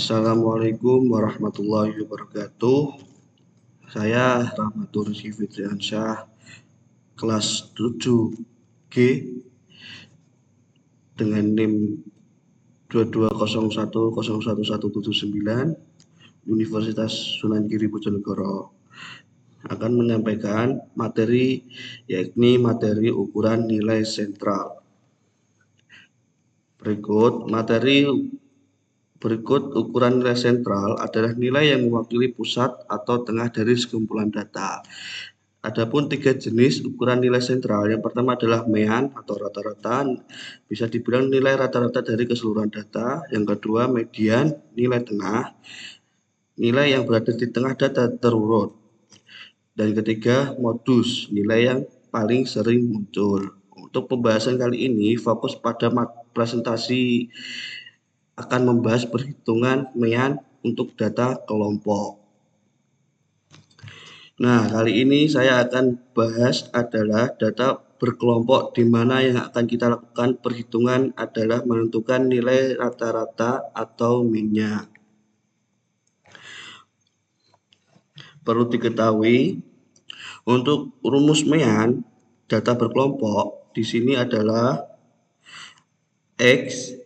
Assalamualaikum warahmatullahi wabarakatuh. Saya Rahmatur Fitriansyah, kelas 7G dengan NIM 2201011179 Universitas Sunan Giri Bojonegoro akan menyampaikan materi yakni materi ukuran nilai sentral. Berikut ukuran nilai sentral adalah nilai yang mewakili pusat atau tengah dari sekumpulan data. Adapun 3 jenis ukuran nilai sentral. Yang pertama adalah mean atau rata-rata, bisa dibilang nilai rata-rata dari keseluruhan data. Yang kedua median, nilai tengah, nilai yang berada di tengah data terurut. Dan ketiga modus, nilai yang paling sering muncul. Untuk pembahasan kali ini fokus pada presentasi akan membahas perhitungan mean untuk data kelompok. Nah, kali ini saya akan bahas adalah data berkelompok, di mana yang akan kita lakukan perhitungan adalah menentukan nilai rata-rata atau mean-nya. Perlu diketahui, untuk rumus mean data berkelompok di sini adalah X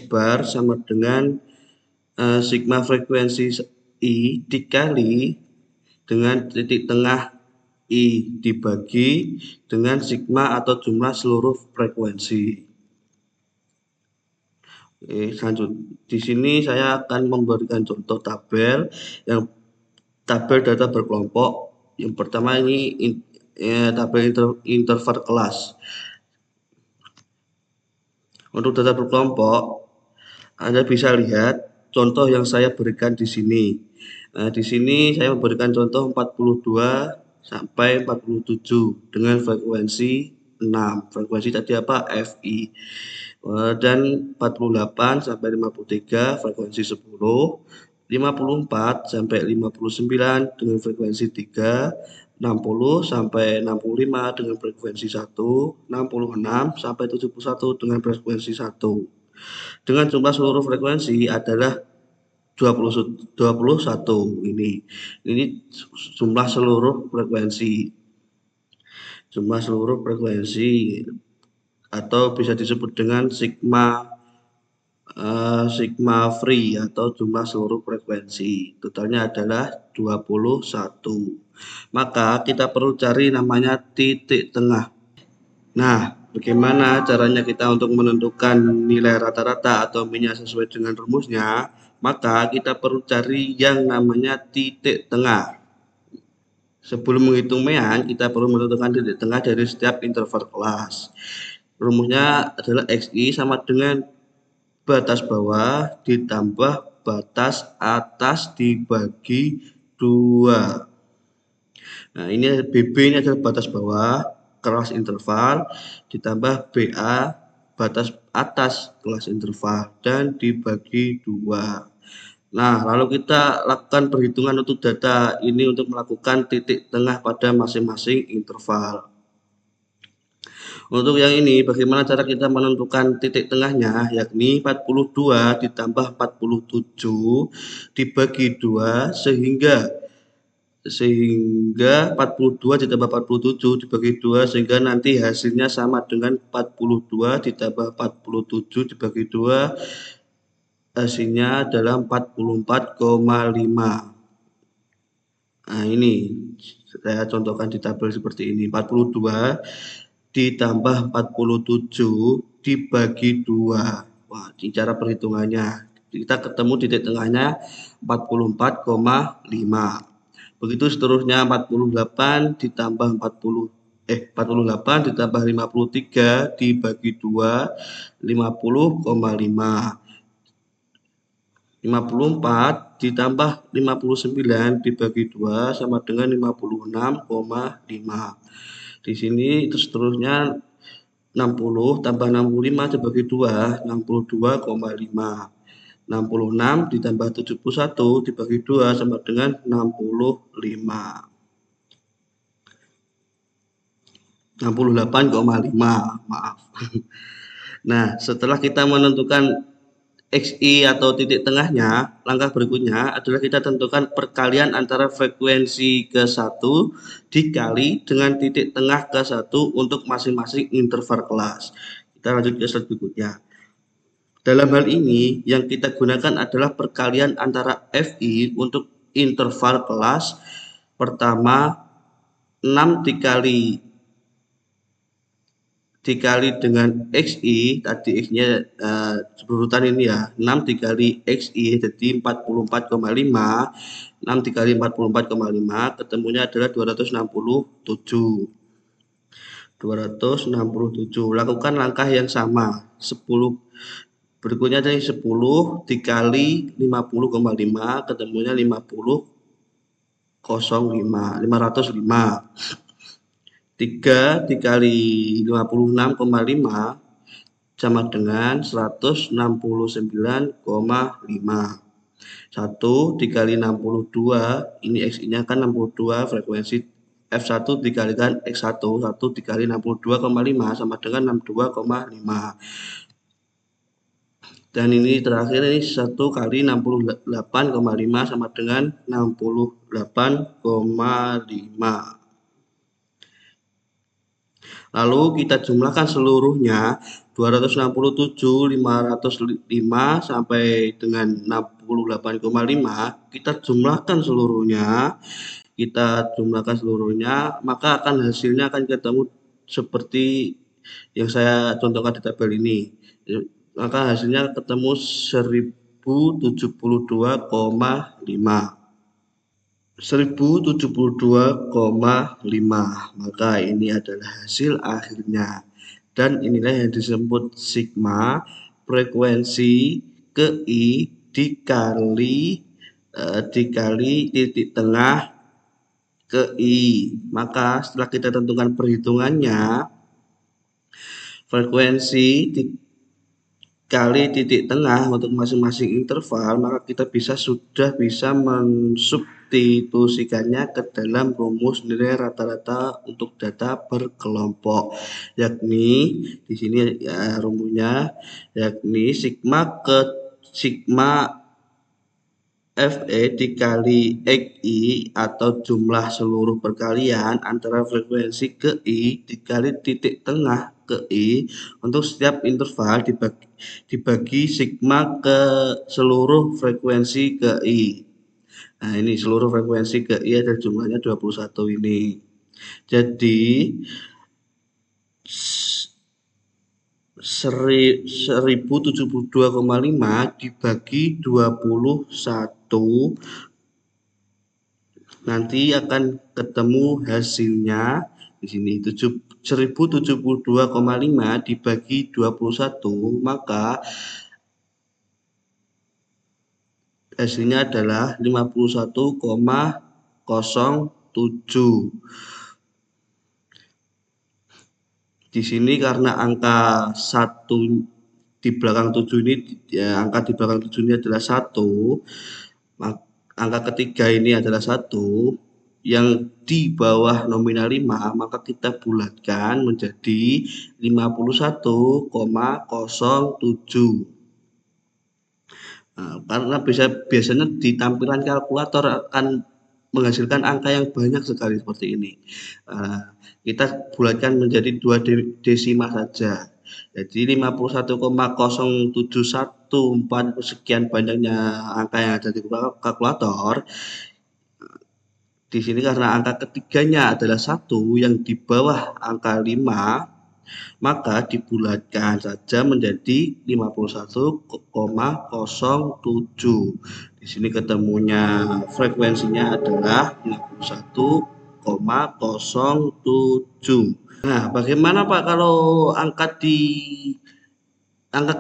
bar sama dengan sigma frekuensi I dikali dengan titik tengah I dibagi dengan sigma atau jumlah seluruh frekuensi. Di sini saya akan memberikan contoh tabel data berkelompok. Yang pertama ini tabel interval kelas. Untuk data berkelompok, Anda bisa lihat contoh yang saya berikan di sini. Di sini saya memberikan contoh 42 sampai 47 dengan frekuensi 6. Frekuensi tadi apa? FI. Dan 48 sampai 53 frekuensi 10. 54 sampai 59 dengan frekuensi 3. 60 sampai 65 dengan frekuensi 1. 66 sampai 71 dengan frekuensi 1. Dengan jumlah seluruh frekuensi adalah 21. Ini jumlah seluruh frekuensi. Jumlah seluruh frekuensi atau bisa disebut dengan sigma free atau jumlah seluruh frekuensi. Totalnya adalah 21. Maka kita perlu cari namanya titik tengah. Nah, bagaimana caranya kita untuk menentukan nilai rata-rata atau mean-nya sesuai dengan rumusnya? Maka kita perlu cari yang namanya titik tengah. Sebelum menghitung mean, kita perlu menentukan titik tengah dari setiap interval kelas. Rumusnya adalah XI sama dengan batas bawah ditambah batas atas dibagi 2. Nah, ini BB ini adalah batas bawah kelas interval ditambah BA batas atas kelas interval dan dibagi 2. Nah, lalu kita lakukan perhitungan untuk data ini untuk melakukan titik tengah pada masing-masing interval. Untuk yang ini, bagaimana cara kita menentukan titik tengahnya, yakni 42 ditambah 47 dibagi 2 sehingga 42 ditambah 47 dibagi 2 sehingga nanti hasilnya sama dengan 42 ditambah 47 dibagi 2, hasilnya adalah 44,5. Nah, ini saya contohkan di tabel seperti ini. 42 ditambah 47 dibagi 2. Wah, ini cara perhitungannya. Kita ketemu titik tengahnya 44,5. Begitu seterusnya 48 ditambah 48 ditambah 53 dibagi 2, 50,5. 54 ditambah 59 dibagi 2 sama dengan 56,5. Di sini itu seterusnya 60 tambah 65 dibagi 2, 62,5. 66 ditambah 71 dibagi 2 sama dengan 65. 68,5, maaf. Nah, setelah kita menentukan XI atau titik tengahnya, langkah berikutnya adalah kita tentukan perkalian antara frekuensi ke-1 dikali dengan titik tengah ke-1 untuk masing-masing interval kelas. Kita lanjut ke slide berikutnya. Dalam hal ini, yang kita gunakan adalah perkalian antara FI untuk interval kelas pertama 6 dikali dengan XI, tadi X-nya berurutan ini ya, 6 dikali XI jadi 44,5, 6 dikali 44,5 ketemunya adalah 267. Lakukan langkah yang sama, 10 berikutnya dari 10 dikali 50,5 ketemunya 505. 3 dikali 56,5 sama dengan 169,5. 1 dikali 62, ini X-nya kan 62, frekuensi F1 dikalikan X1, 1 dikali 62,5 sama dengan 62,5. Dan ini terakhir ini 1 kali 68,5 sama dengan 68,5. Lalu kita jumlahkan seluruhnya 267, 505 sampai dengan 68,5. Kita jumlahkan seluruhnya, maka hasilnya akan ketemu seperti yang saya contohkan di tabel ini. Maka hasilnya ketemu 1072,5. 1072,5. Maka ini adalah hasil akhirnya. Dan inilah yang disebut sigma frekuensi ke-I dikali titik tengah ke-I. Maka setelah kita tentukan perhitungannya, frekuensi dikali titik tengah untuk masing-masing interval, maka kita sudah bisa mensubstitusikannya ke dalam rumus nilai rata-rata untuk data berkelompok, yakni di sini ya rumusnya, yakni sigma FE dikali XI atau jumlah seluruh perkalian antara frekuensi ke-I dikali titik tengah ke-I untuk setiap interval dibagi sigma ke seluruh frekuensi ke-I. Nah, ini seluruh frekuensi ke-I ada jumlahnya 21 ini. Jadi 1072,5 dibagi 21, nanti akan ketemu hasilnya di sini 1072,5 dibagi 21, maka hasilnya adalah 51,07. Di sini karena angka 1 di belakang 7 ini, ya, angka di belakang 7 ini adalah 1, angka ketiga ini adalah 1, yang di bawah nominal 5, maka kita bulatkan menjadi 51,07. Nah, karena biasanya di tampilan kalkulator akan menghasilkan angka yang banyak sekali seperti ini. Kita bulatkan menjadi 2 desimal saja. Jadi 51,0714 sekian banyaknya angka yang ada di kalkulator. Di sini karena angka ketiganya adalah 1 yang di bawah angka 5, maka dibulatkan saja menjadi 51,07. Di sini ketemunya frekuensinya adalah 51,07. Nah, bagaimana Pak kalau angka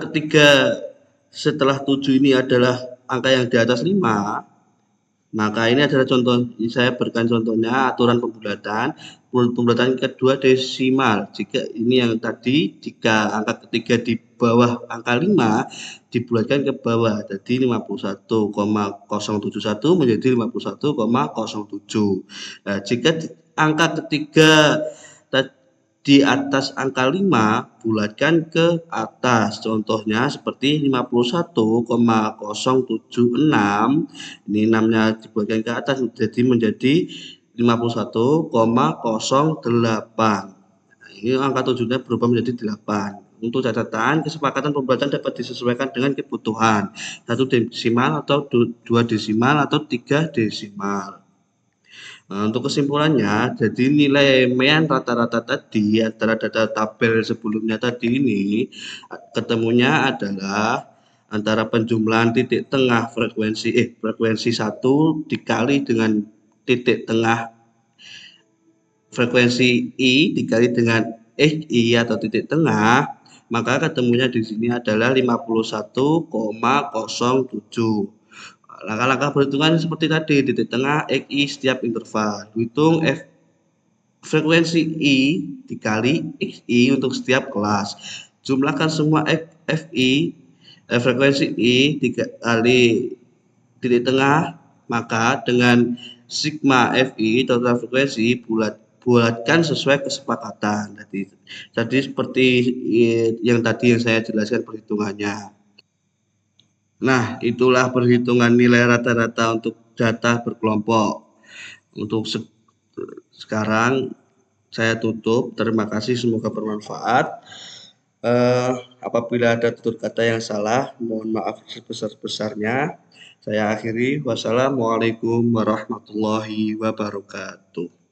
ketiga setelah 7 ini adalah angka yang di atas 5? Maka ini adalah contoh, saya berikan contohnya aturan pembulatan kedua desimal. Jika ini yang tadi, jika angka ketiga di bawah angka 5 dibulatkan ke bawah, jadi 51,071 menjadi 51,07. Nah, jika angka ketiga di atas angka 5 bulatkan ke atas. Contohnya seperti 51,076. Ini 6-nya dibulatkan ke atas jadi menjadi 51,08. Ini angka 7-nya berubah menjadi 8. Untuk catatan, kesepakatan pembulatan dapat disesuaikan dengan kebutuhan. 1 desimal atau 2 desimal atau 3 desimal. Nah, untuk kesimpulannya, jadi nilai mean rata-rata tadi antara data tabel sebelumnya tadi ini ketemunya adalah antara penjumlahan titik tengah frekuensi 1 dikali dengan titik tengah frekuensi I dikali dengan I atau titik tengah, maka ketemunya di sini adalah 51,07. Langkah-langkah perhitungan seperti tadi, titik tengah XI setiap interval. Hitung frekuensi I dikali XI untuk setiap kelas. Jumlahkan semua frekuensi I dikali titik tengah, maka dengan sigma FI total frekuensi bulatkan sesuai kesepakatan. Jadi seperti yang tadi yang saya jelaskan perhitungannya. Nah, itulah perhitungan nilai rata-rata untuk data berkelompok. Untuk sekarang saya tutup. Terima kasih, semoga bermanfaat. Apabila ada tutur kata yang salah, mohon maaf sebesar-besarnya. Saya akhiri. Wassalamualaikum warahmatullahi wabarakatuh.